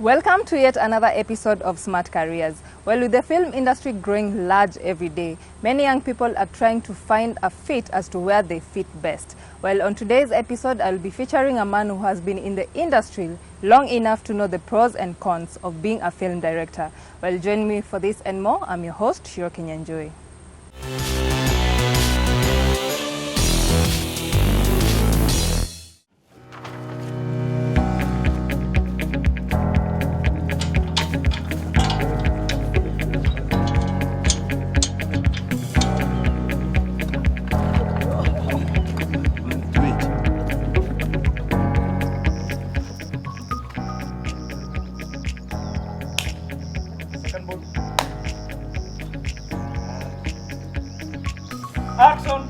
Welcome to yet another episode of Smart Careers. Well, with the film industry growing large every day, many young people are trying to find a fit as to where they fit best. Well, on today's episode, I'll be featuring a man who has been in the industry long enough to know the pros and cons of being a film director. Well, join me for this and more. I'm your host, Shiro Kinyanjui. Action!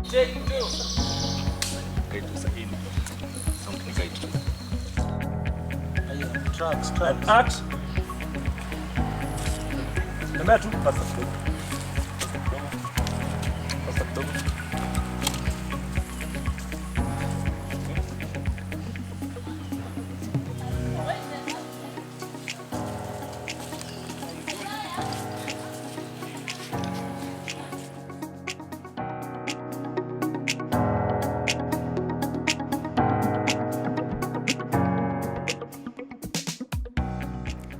Take two. Kaitu sa ini. Something kaitu. Ayan, tracks. Act. Tembea tu, pasa kidogo. Pasa kidogo.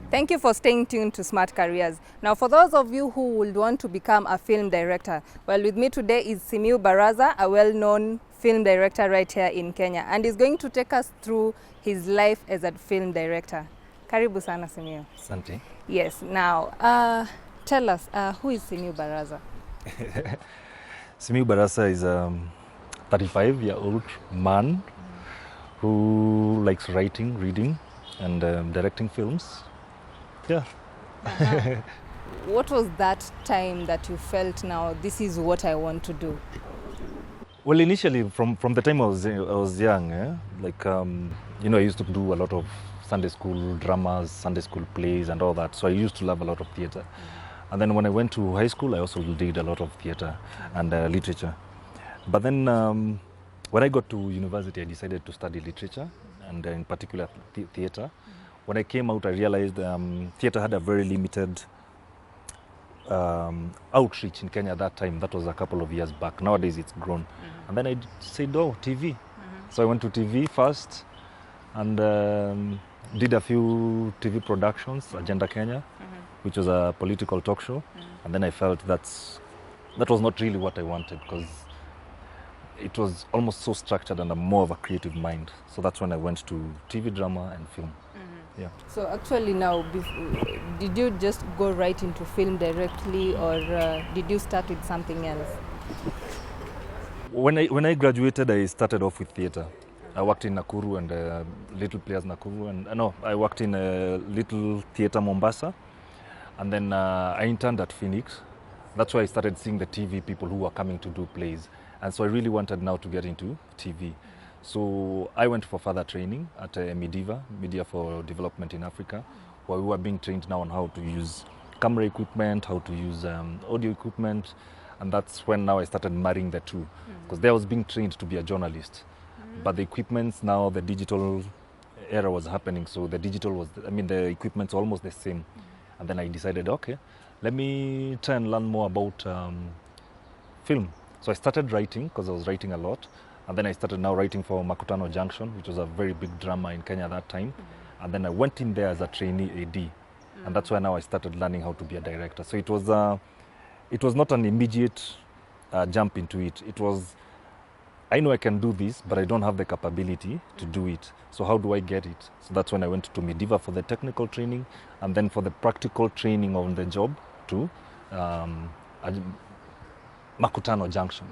Thank you for staying tuned to Smart Careers. Now, for those of you who would want to become a film director, well, with me today is Simiu Baraza, a well-known film director right here in Kenya, and he's going to take us through his life as a film director. Karibu sana, Simiu. Asante. Yes. Now, tell us, who is Simiu Baraza? Simiu Barasa is a 35-year-old man who likes writing, reading, and directing films. Yeah. What was that time that you felt, now this is what I want to do? Well, initially, from the time I was young, I used to do a lot of Sunday school dramas, Sunday school plays, and all that. So I used to love a lot of theatre. And then when I went to high school, I also did a lot of theatre and literature. But then when I got to university, I decided to study literature, and in particular theatre. When I came out, I realized theatre had a very limited outreach in Kenya at that time. That was a couple of years back. Nowadays, it's grown. And then I said, oh, TV. So I went to TV first and did a few TV productions, Agenda Kenya, which was a political talk show. And then I felt that was not really what I wanted, because it was almost so structured and I'm more of a creative mind. So that's when I went to TV drama and film. Yeah. So actually now, did you just go right into film directly, or did you start with something else? When I graduated, I started off with theatre. I worked in Nakuru and Little Players Nakuru, and I worked in Little Theatre Mombasa, and then I interned at Phoenix. That's why I started seeing the TV people who were coming to do plays, and so I really wanted now to get into TV. So I went for further training at Mediva, Media for Development in Africa, where we were being trained now on how to use camera equipment, how to use audio equipment, and that's when now I started marrying the two, because there I was being trained to be a journalist, but the equipments now, the digital era was happening, so the equipment's almost the same, and then I decided, okay, let me try and learn more about film. So I started writing, because I was writing a lot. And then I started now writing for Makutano Junction, which was a very big drama in Kenya at that time. And then I went in there as a trainee AD. And that's why now I started learning how to be a director. So it was not an immediate jump into it. It was, I know I can do this, but I don't have the capability to do it. So how do I get it? So that's when I went to Mediva for the technical training, and then for the practical training on the job to Makutano Junction.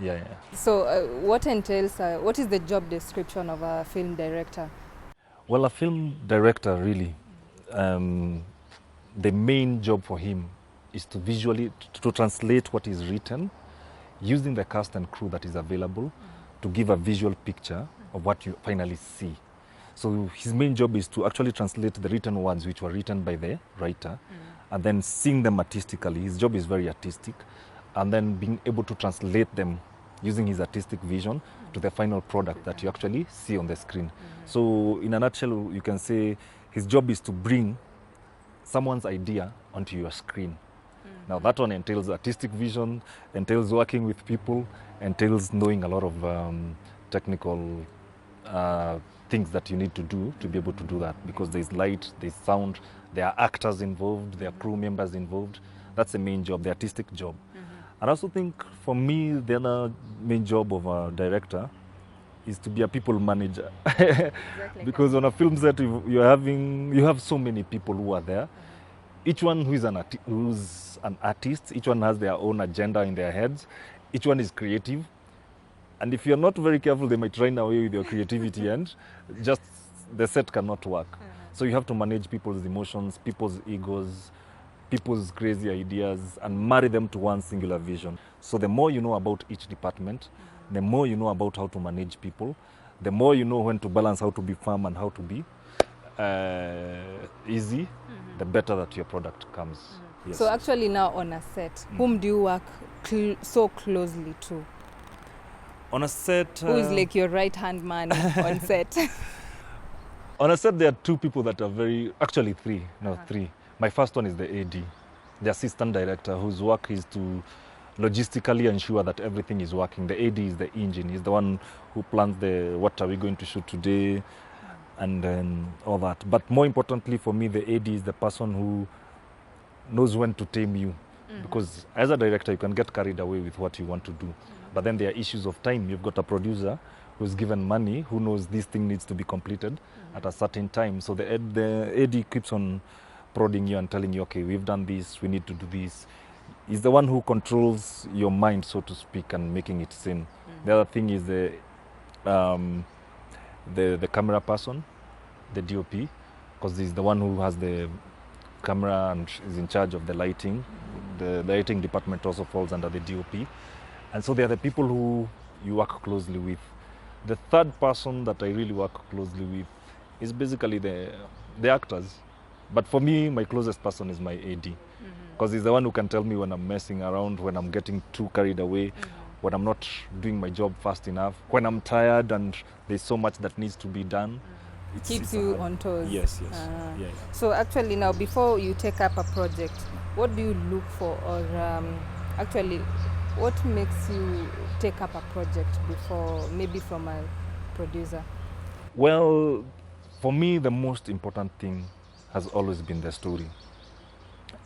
Yeah. So what is the job description of a film director? Well, a film director really, the main job for him is to visually, to translate what is written using the cast and crew that is available to give a visual picture of what you finally see. So his main job is to actually translate the written words which were written by the writer and then sing them artistically. His job is very artistic, and then being able to translate them using his artistic vision to the final product that you actually see on the screen. So in a nutshell, you can say his job is to bring someone's idea onto your screen. Now that one entails artistic vision, entails working with people, entails knowing a lot of technical things that you need to do to be able to do that, because there's light, there's sound, there are actors involved, there are crew members involved. That's the main job, the artistic job. And I also think for me, the other main job of a director is to be a people manager. Because on a film set, you have so many people who are there. Each one who's an artist, each one has their own agenda in their heads. Each one is creative. And if you're not very careful, they might run away with your creativity and just the set cannot work. So you have to manage people's emotions, people's egos, people's crazy ideas, and marry them to one singular vision. So the more you know about each department, the more you know about how to manage people, the more you know when to balance, how to be firm and how to be easy, the better that your product comes. Yes. So actually now on a set, whom do you work so closely to? On a set... Who is like your right-hand man on set? On a set, there are two people that are actually three. My first one is the AD, the assistant director, whose work is to logistically ensure that everything is working. The AD is the engine. He's the one who plans what are we going to shoot today and then all that. But more importantly for me, the AD is the person who knows when to tame you. Because as a director, you can get carried away with what you want to do. But then there are issues of time. You've got a producer who's given money, who knows this thing needs to be completed at a certain time. So the AD keeps on prodding you and telling you, okay, we've done this, we need to do this. He's the one who controls your mind, so to speak, and making it sing. The other thing is the camera person, the DOP, because he's the one who has the camera and is in charge of the lighting. The lighting department also falls under the DOP. And so they are the people who you work closely with. The third person that I really work closely with is basically the actors. But for me, my closest person is my AD. Because he's the one who can tell me when I'm messing around, when I'm getting too carried away, when I'm not doing my job fast enough, when I'm tired and there's so much that needs to be done. Keeps you on toes. Yes. So actually now, before you take up a project, what do you look for, or actually, what makes you take up a project before, maybe from a producer? Well, for me, the most important thing has always been the story.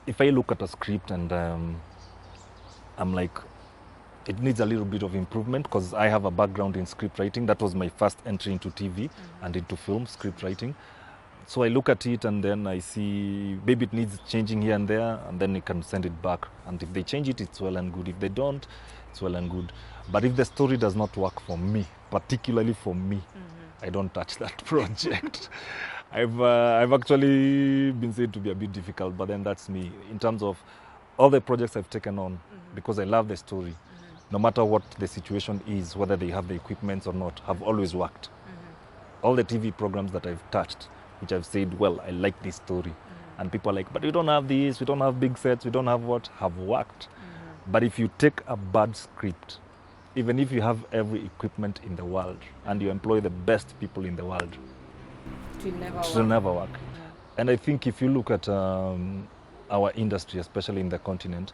If I look at a script and I'm like, it needs a little bit of improvement, because I have a background in script writing. That was my first entry into TV and into film, script writing. So I look at it and then I see maybe it needs changing here and there, and then you can send it back. And if they change it, it's well and good. If they don't, it's well and good. But if the story does not work for me, particularly for me, I don't touch that project. I've actually been said to be a bit difficult, but then that's me. In terms of all the projects I've taken on, because I love the story, no matter what the situation is, whether they have the equipment or not, have always worked. All the TV programs that I've touched, which I've said, well, I like this story. And people are like, but we don't have this, we don't have big sets, we don't have what, have worked. But if you take a bad script, even if you have every equipment in the world and you employ the best people in the world, it will never work. And I think if you look at our industry, especially in the continent,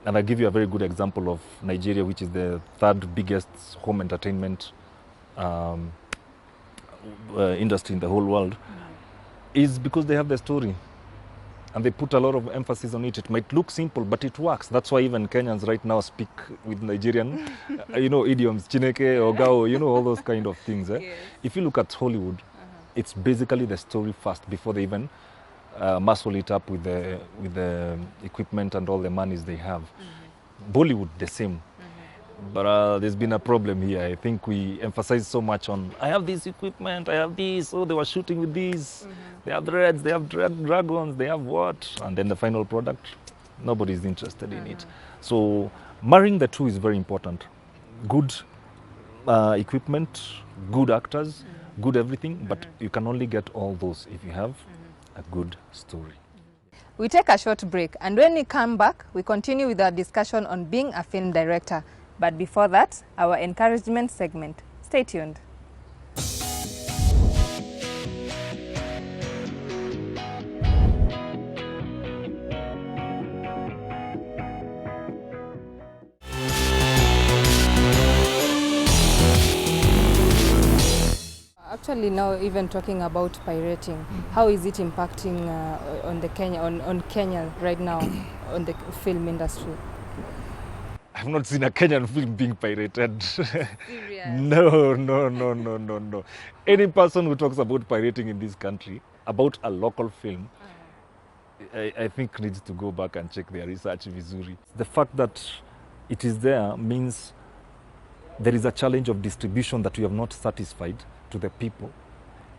and I'll give you a very good example of Nigeria, which is the third biggest home entertainment industry in the whole world, is because they have the story. And they put a lot of emphasis on it. It might look simple, but it works. That's why even Kenyans right now speak with Nigerian, idioms, chineke, ogao, all those kind of things. Yes. If you look at Hollywood, it's basically the story first before they even muscle it up with the equipment and all the monies they have. Bollywood, the same. But there's been a problem here. I think we emphasize so much on, I have this equipment, I have this, oh, they were shooting with these, they have threads, they have dragons, they have what? And then the final product, nobody's interested in it. So marrying the two is very important. Good equipment, good actors, good everything, but you can only get all those if you have a good story. We take a short break, and when we come back, we continue with our discussion on being a film director. But before that, our encouragement segment. Stay tuned. Actually, now even talking about pirating, how is it impacting on Kenya right now on the film industry? I've not seen a Kenyan film being pirated. Serious? No. Any person who talks about pirating in this country, about a local film, I think needs to go back and check their research vizuri. The fact that it is there means there is a challenge of distribution that we have not satisfied to the people.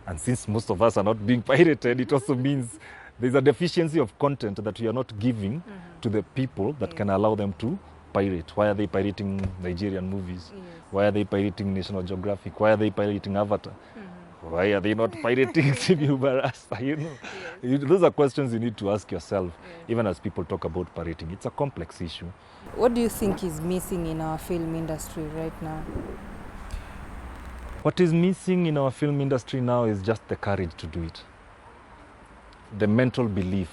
And since most of us are not being pirated, it also means there's a deficiency of content that we are not giving to the people that can allow them to pirate. Why are they pirating Nigerian movies? Yes. Why are they pirating National Geographic? Why are they pirating Avatar? Why are they not pirating Sibiu Barasa? Those are questions you need to ask yourself, even as people talk about pirating. It's a complex issue. What do you think is missing in our film industry right now? What is missing in our film industry now is just the courage to do it. The mental belief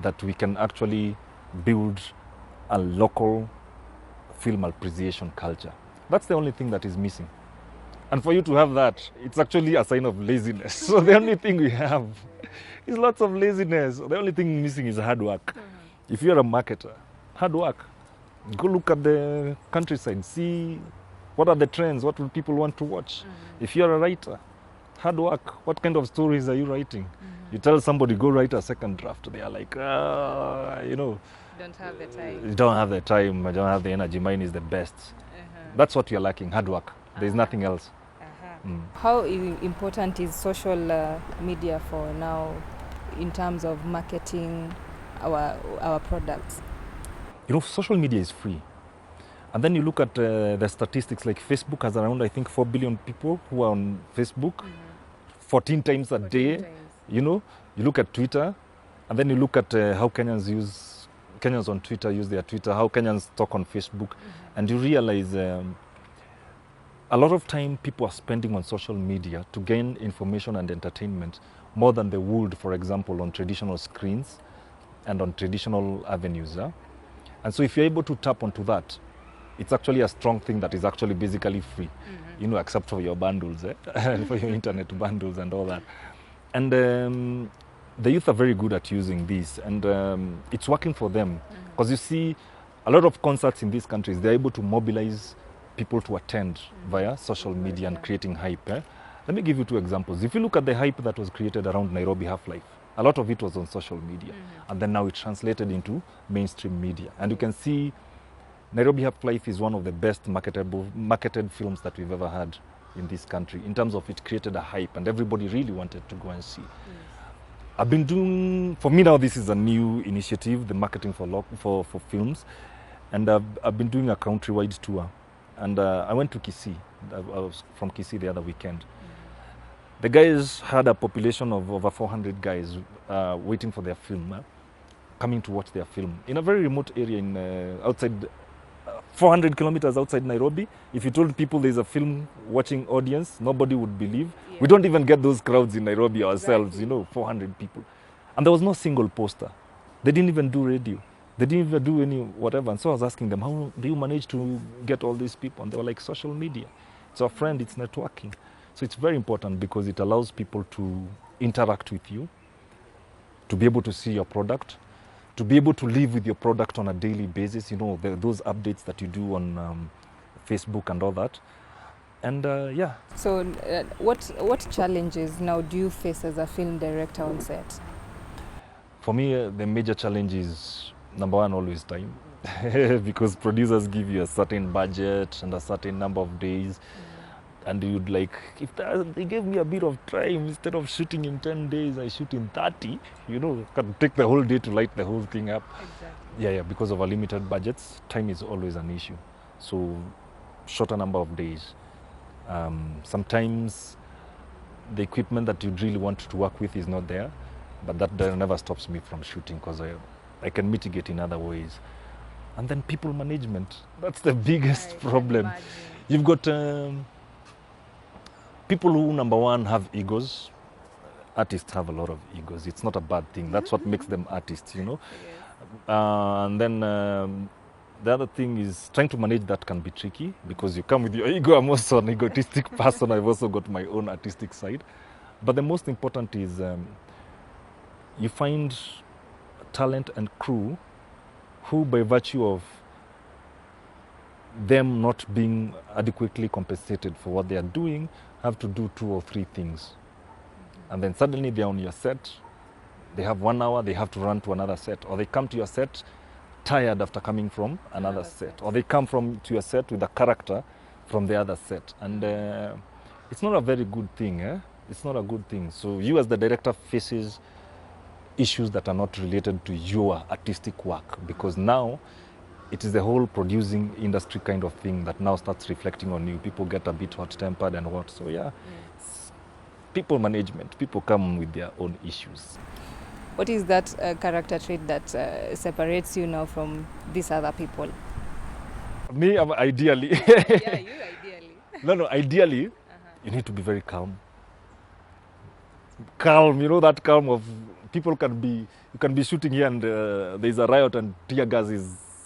that we can actually build a local film appreciation culture. That's the only thing that is missing. And for you to have that, it's actually a sign of laziness. So the only thing we have is lots of laziness. The only thing missing is hard work. If you're a marketer, hard work. Go look at the countryside, see what are the trends, what will people want to watch. If you're a writer, hard work. What kind of stories are you writing? You tell somebody, go write a second draft. They are like, Don't have the time. you don't have the time, I don't have the energy, mine is the best. That's what you're lacking, hard work. There's nothing else. How important is social media for now in terms of marketing our products? Social media is free. And then you look at the statistics, like Facebook has around, I think, 4 billion people who are on Facebook, 14 times a day. You look at Twitter, and then you look at how Kenyans on Twitter use their Twitter, how Kenyans talk on Facebook, and you realize a lot of time people are spending on social media to gain information and entertainment more than they would, for example, on traditional screens and on traditional avenues. And so if you're able to tap onto that, it's actually a strong thing that is actually basically free, except for your bundles, for your internet bundles and all that. And the youth are very good at using this, and it's working for them. Because you see, a lot of concerts in these countries, they're able to mobilize people to attend via social media and creating hype. Let me give you 2 examples. If you look at the hype that was created around Nairobi Half-Life, a lot of it was on social media. And then now it translated into mainstream media. And you can see Nairobi Half-Life is one of the best marketed films that we've ever had in this country. In terms of it created a hype and everybody really wanted to go and see. I've been doing, for me now this is a new initiative, the marketing for films. And I've been doing a countrywide tour. And I went to Kisii. I was from Kisii the other weekend. The guys had a population of over 400 guys waiting for their film, coming to watch their film. In a very remote area in outside, 400 kilometers outside Nairobi. If you told people there's a film watching audience, nobody would believe. We don't even get those crowds in Nairobi ourselves, 400 people. And there was no single poster. They didn't even do radio. They didn't even do any whatever. And so I was asking them, how do you manage to get all these people? And they were like, social media. It's our friend, it's networking. So it's very important because it allows people to interact with you, to be able to see your product, to be able to live with your product on a daily basis, those updates that you do on Facebook and all that. And yeah. So what challenges now do you face as a film director on set? For me, the major challenge is, number one, always time. Because producers give you a certain budget and a certain number of days. And you'd like, if they gave me a bit of time, instead of shooting in 10 days, I shoot in 30, can take the whole day to light the whole thing up. Exactly. Yeah, because of our limited budgets, time is always an issue. So, shorter number of days. Sometimes the equipment that you really want to work with is not there, but that never stops me from shooting because I can mitigate in other ways. And then people management, that's the biggest problem. You've got people who, number one, have egos. Artists have a lot of egos. It's not a bad thing. That's what makes them artists, you know. And then the other thing is trying to manage that can be tricky because you come with your ego. I'm also an egotistic person. I've also got my own artistic side. But the most important is you find talent and crew who, by virtue of them not being adequately compensated for what they are doing, have to do 2 or 3 things. And then suddenly they're on your set, they have 1 hour, they have to run to another set, or they come to your set tired after coming from another set, or they come to your set with a character from the other set. And it's not a very good thing, eh? It's not a good thing. So you as the director faces issues that are not related to your artistic work, because now it is the whole producing industry kind of thing that now starts reflecting on you. People get a bit hot-tempered and what. So yeah, people management, people come with their own issues. What is that character trait that separates you now from these other people? Me, I'm ideally. Yeah, you ideally. No, ideally, you need to be very calm. Calm, you know, that calm of people you can be shooting here and there's a riot and tear gas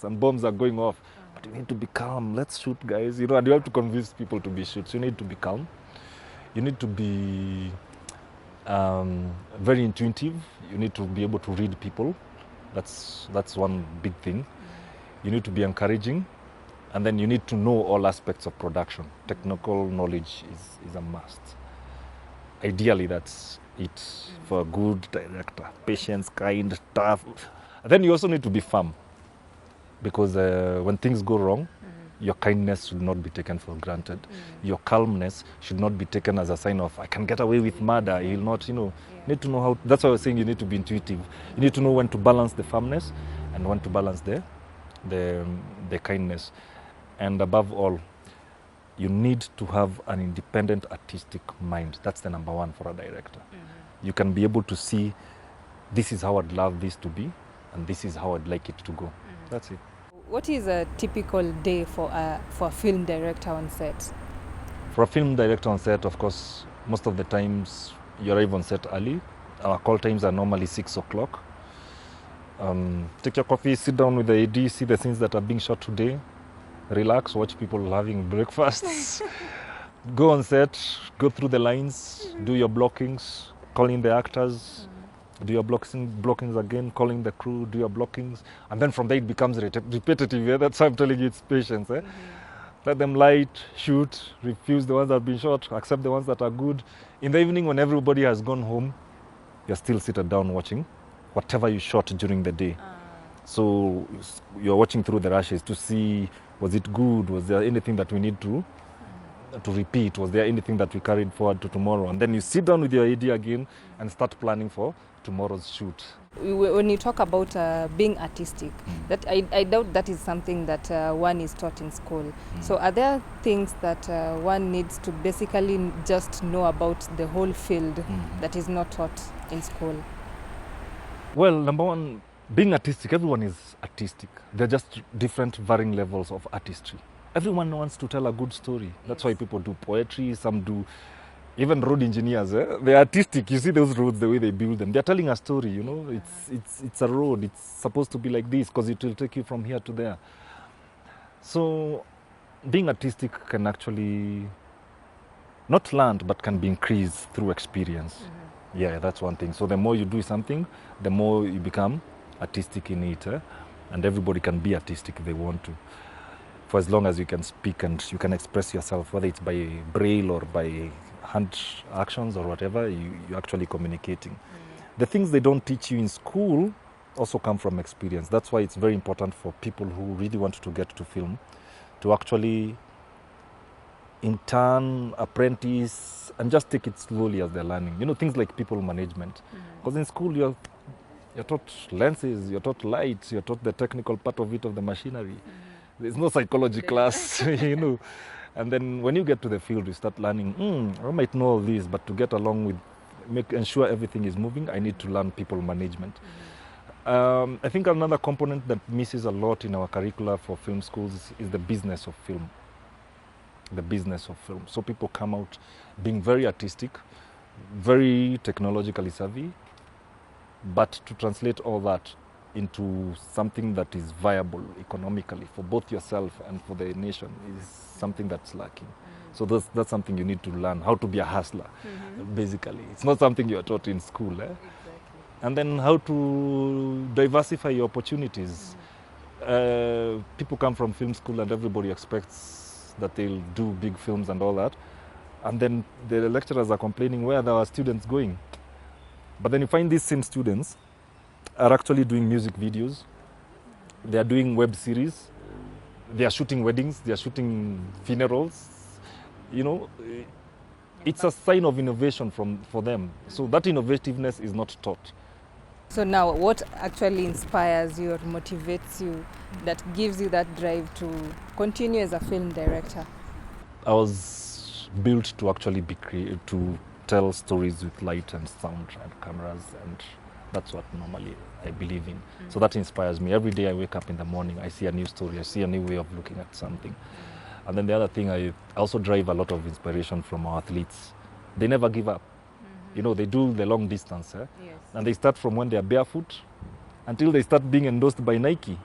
and bombs are going off. But you need to be calm. Let's shoot, guys. You know, and you have to convince people to be shoot. So you need to be calm. You need to be very intuitive. You need to be able to read people. That's one big thing. You need to be encouraging. And then you need to know all aspects of production. Technical knowledge is a must. Ideally, that's it for a good director. Patience, kind, tough. Then you also need to be firm. Because when things go wrong, your kindness should not be taken for granted. Your calmness should not be taken as a sign of, I can get away with murder. You'll not, you know, need to know how. That's why I was saying you need to be intuitive. You need to know when to balance the firmness and when to balance the kindness. And above all, you need to have an independent artistic mind. That's the number one for a director. You can be able to see, this is how I'd love this to be, and this is how I'd like it to go. That's it. What is a typical day for a film director on set? For a film director on set, of course, most of the times you arrive on set early. Our call times are normally 6 o'clock. Take your coffee, sit down with the AD, see the scenes that are being shot today, relax, watch people having breakfasts, go on set, go through the lines, do your blockings, call in the actors, do your blockings again, calling the crew, do your blockings, and then from there it becomes repetitive. Yeah? That's why I'm telling you, it's patience. Eh? Let them light, shoot, refuse the ones that have been shot, accept the ones that are good. In the evening, when everybody has gone home, you're still seated down watching whatever you shot during the day. So you're watching through the rushes to see, was it good? Was there anything that we need to repeat? Was there anything that we carried forward to tomorrow? And then you sit down with your AD again and start planning for tomorrow's shoot. When you talk about being artistic, that I doubt that is something that one is taught in school. So are there things that one needs to basically just know about the whole field that is not taught in school? Well, number one, being artistic, everyone is artistic. They're just different varying levels of artistry. Everyone wants to tell a good story. That's why people do poetry, some do, even road engineers, they're artistic. You see those roads, the way they build them. They're telling a story, you know. It's a road. It's supposed to be like this because it will take you from here to there. So being artistic can actually not learned, but can be increased through experience. Yeah, that's one thing. So the more you do something, the more you become artistic in it. And everybody can be artistic if they want to. For as long as you can speak and you can express yourself, whether it's by braille or by hand actions or whatever, you're actually communicating. The things they don't teach you in school also come from experience. That's why it's very important for people who really want to get to film to actually intern, apprentice, and just take it slowly as they're learning. You know, things like people management. Because in school, you're taught lenses, you're taught lights, you're taught the technical part of it, of the machinery. There's no psychology class, you know. And then when you get to the field, you start learning, I might know all this, but to get along with, ensure everything is moving, I need to learn people management. I think another component that misses a lot in our curricula for film schools is the business of film. The business of film. So people come out being very artistic, very technologically savvy, but to translate all that into something that is viable economically for both yourself and for the nation is something that's lacking. So that's something you need to learn, how to be a hustler, basically. It's not something you are taught in school. Exactly. And then how to diversify your opportunities. People come from film school and everybody expects that they'll do big films and all that. And then the lecturers are complaining, where are our students going? But then you find these same students are actually doing music videos. They are doing web series. They are shooting weddings. They are shooting funerals. You know, it's a sign of innovation for them. So that innovativeness is not taught. So now, what actually inspires you or motivates you, that gives you that drive to continue as a film director? I was built to actually be creative, to tell stories with light and sound and cameras, and that's what normally I believe in. So that inspires me. Every day I wake up in the morning, I see a new story, I see a new way of looking at something. And then the other thing, I also drive a lot of inspiration from our athletes. They never give up. You know, they do the long distance. Yes. And they start from when they are barefoot until they start being endorsed by Nike.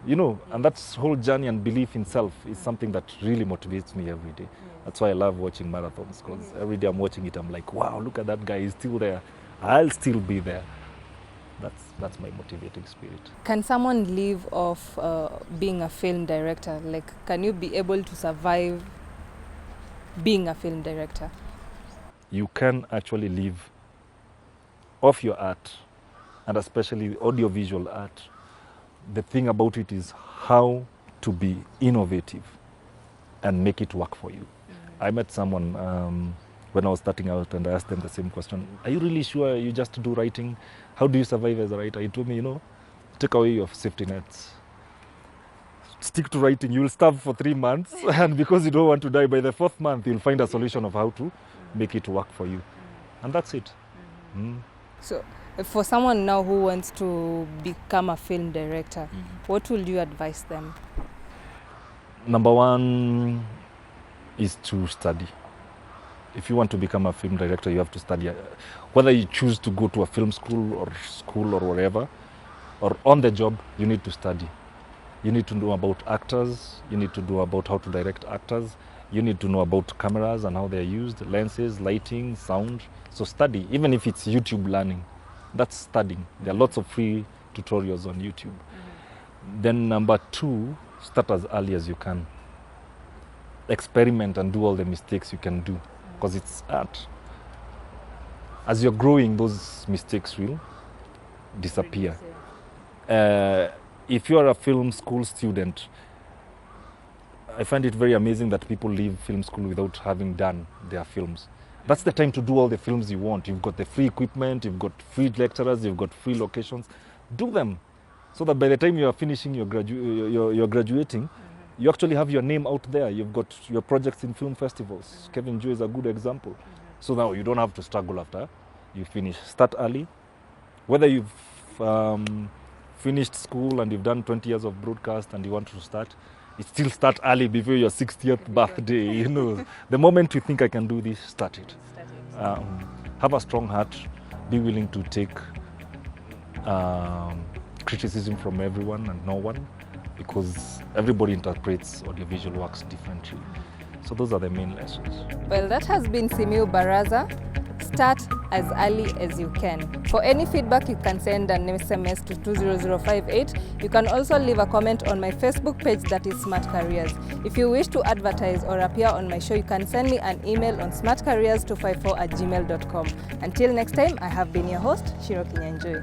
You know, and that whole journey and belief in self is something that really motivates me every day. That's why I love watching marathons, because every day I'm watching it, I'm like, wow, look at that guy, he's still there. I'll still be there. That's my motivating spirit. Can someone live off being a film director? Like, can you be able to survive being a film director? You can actually live off your art, and especially audiovisual art. The thing about it is how to be innovative and make it work for you. I met someone when I was starting out, and I asked them the same question. Are you really sure you just do writing? How do you survive as a writer? He told me, you know, take away your safety nets. Stick to writing. You will starve for 3 months, and because you don't want to die, by the 4th month, you'll find a solution of how to make it work for you. And that's it. So, for someone now who wants to become a film director, what would you advise them? Number one is to study. If you want to become a film director, you have to study. Whether you choose to go to a film school or whatever, or on the job, you need to study. You need to know about actors. You need to know about how to direct actors. You need to know about cameras and how they're used, lenses, lighting, sound. So study, even if it's YouTube learning, that's studying. There are lots of free tutorials on YouTube. Then number two, start as early as you can. Experiment and do all the mistakes you can do, because it's art. As you're growing, those mistakes will disappear. If you are a film school student, I find it very amazing that people leave film school without having done their films. That's the time to do all the films you want. You've got the free equipment, you've got free lecturers, you've got free locations. Do them, so that by the time you are finishing you're graduating, you actually have your name out there. You've got your projects in film festivals. Kevin Joe is a good example. So now you don't have to struggle after you finish. Start early. Whether you've finished school and you've done 20 years of broadcast and you want to start, it's still start early before your 60th birthday. You know, the moment you think I can do this, start it. Have a strong heart. Be willing to take criticism from everyone and no one, because everybody interprets audiovisual works differently. So those are the main lessons. Well, that has been Simiu Baraza. Start as early as you can. For any feedback, you can send an SMS to 20058. You can also leave a comment on my Facebook page, that is Smart Careers. If you wish to advertise or appear on my show, you can send me an email on smartcareers254@gmail.com. Until next time, I have been your host, Shiro Kinyanjui.